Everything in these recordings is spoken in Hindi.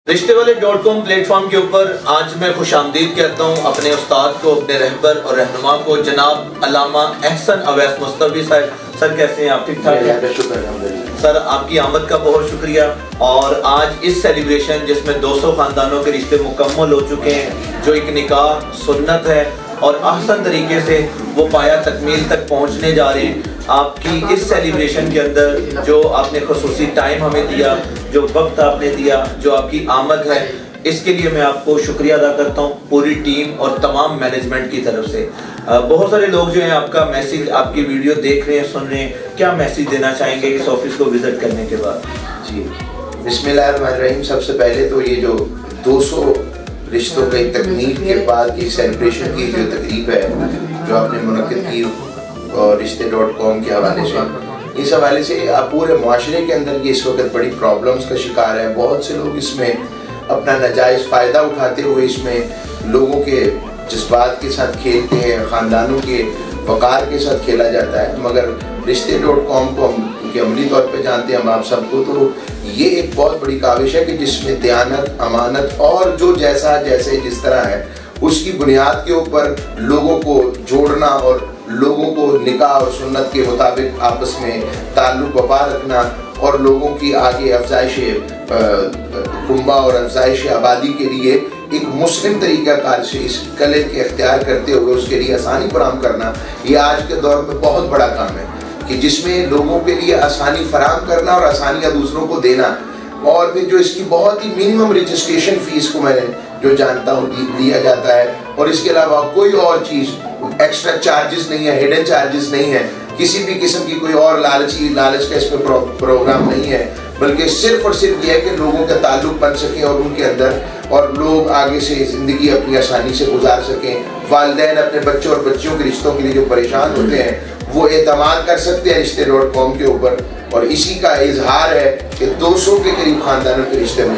रिश्तेवाले.com प्लेटफॉर्म के ऊपर आज मैं खुशामदीद कहता हूँ अपने उस्ताद को, अपने रहबर और रहनुमा को, जनाब अल्लामा एहसन अवैस मुस्तफी साहब। सर कैसे हैं आप? ठीक ठाक हैं सर। आपकी आमद का बहुत शुक्रिया। और आज इस सेलिब्रेशन जिसमें 200 ख़ानदानों के रिश्ते मुकम्मल हो चुके हैं, जो एक निकाह सुन्नत है और अहसन तरीके से वो पाया तकमील तक पहुँचने जा रहे हैं, आपकी इस सेलिब्रेशन के अंदर जो आपने खुसूसी टाइम हमें दिया, जो वक्त आपने दिया, जो आपकी आमद है, इसके लिए मैं आपको शुक्रिया अदा करता हूँ पूरी टीम और तमाम मैनेजमेंट की तरफ से। बहुत सारे लोग जो हैं आपका मैसेज, आपकी वीडियो देख रहे हैं, सुन रहे हैं, क्या मैसेज देना चाहेंगे इस ऑफिस को विजिट करने के बाद? जी बिस्मिल्लाहिर्रहमानिर्रहीम। सबसे पहले तो ये जो 200 रिश्तों की तकमील के बाद की सेलिब्रेशन की जो तकरीब है जो आपने मुनक्किद की और रिश्ते.com के हवाले से, इस हवाले से आप पूरे माशरे के अंदर ये इस वक्त बड़ी प्रॉब्लम्स का शिकार है। बहुत से लोग इसमें अपना नाजायज़ फ़ायदा उठाते हुए इसमें लोगों के जज्बात के साथ खेलते हैं, ख़ानदानों के वक़ार के साथ खेला जाता है। मगर रिश्ते.com को हम अमली तौर पे जानते हैं हम आप सबको, तो ये एक बहुत बड़ी काविश है कि जिसमें दयानत, अमानत और जो जैसा जैसे जिस तरह है उसकी बुनियाद के ऊपर लोगों को जोड़ना और लोगों को निकाह और सुन्नत के मुताबिक आपस में ताल्लुक़ बपा रखना और लोगों की आगे अफजाइश कुंबा और अफजाइश आबादी के लिए एक मुस्लिम तरीक़ाकार से इस कले के अख्तियार करते हुए उसके लिए आसानी फराहम करना, ये आज के दौर में बहुत बड़ा काम है कि जिसमें लोगों के लिए आसानी फराहम करना और आसानियाँ दूसरों को देना। और फिर जो इसकी बहुत ही मिनिमम रजिस्ट्रेशन फ़ीस को मैंने जो जानता हूँ दिया जाता है, और इसके अलावा कोई और चीज़ एक्स्ट्रा चार्जेस नहीं है, हिडन चार्जेस नहीं है, किसी भी किस्म की कोई और लालच का इसमें प्रोग्राम नहीं है, बल्कि सिर्फ और सिर्फ यह है कि लोगों का ताल्लुक बन सके और उनके अंदर, और लोग आगे से ज़िंदगी अपनी आसानी से गुजार सकें। वालिदैन अपने बच्चों और बच्चियों के रिश्तों के लिए जो परेशान होते हैं वो एतमाद कर सकते हैं रिश्ते.com के ऊपर, और इसी का इजहार है कि 200 के करीब ख़ानदानों के रिश्ते में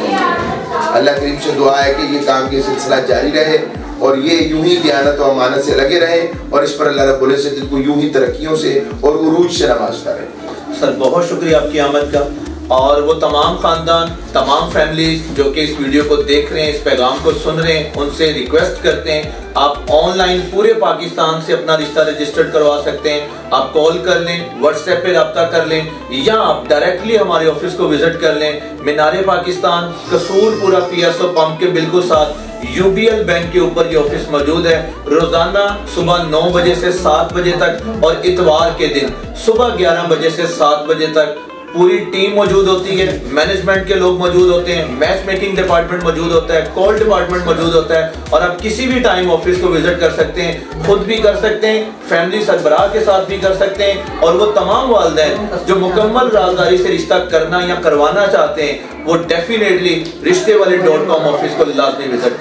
अल्लाह करीम से दुआ है कि ये काम की सिलसिला जारी रहे और ये यूं ही दयानत और अमानत से लगे रहें और इस पर अल्लाह रब्बुल इज़्ज़त को यूं ही तरक्कियों से और उरूज से नवाजता रहे। सर बहुत शुक्रिया आपकी आमद का। और वो तमाम ख़ानदान, तमाम फैमिलीज जो कि इस वीडियो को देख रहे हैं, इस पैगाम को सुन रहे हैं, उनसे रिक्वेस्ट करते हैं आप ऑनलाइन पूरे पाकिस्तान से अपना रिश्ता रजिस्टर्ड करवा सकते हैं। आप कॉल कर लें, व्हाट्सएप पे रब्ता कर लें, या आप डायरेक्टली हमारे ऑफिस को विजिट कर लें। मीनारे पाकिस्तान, कसूरपुरा PSO पंप के बिल्कुल साथ UBL बैंक के ऊपर ये ऑफिस मौजूद है। रोजाना सुबह 9 बजे से 7 बजे तक और इतवार के दिन सुबह 11 बजे से 7 बजे तक पूरी टीम मौजूद होती है। मैनेजमेंट के लोग मौजूद होते हैं, मैच मेकिंग डिपार्टमेंट मौजूद होता है, कॉल डिपार्टमेंट मौजूद होता है, और आप किसी भी टाइम ऑफिस को विजिट कर सकते हैं। खुद भी कर सकते हैं, फैमिली सरबराह के साथ भी कर सकते हैं, और वो तमाम वालिदैन जो मुकम्मल राजदारी से रिश्ता करना या करवाना चाहते हैं वो डेफिनेटली रिश्तेवाले.com ऑफिस को लाजमी विजिट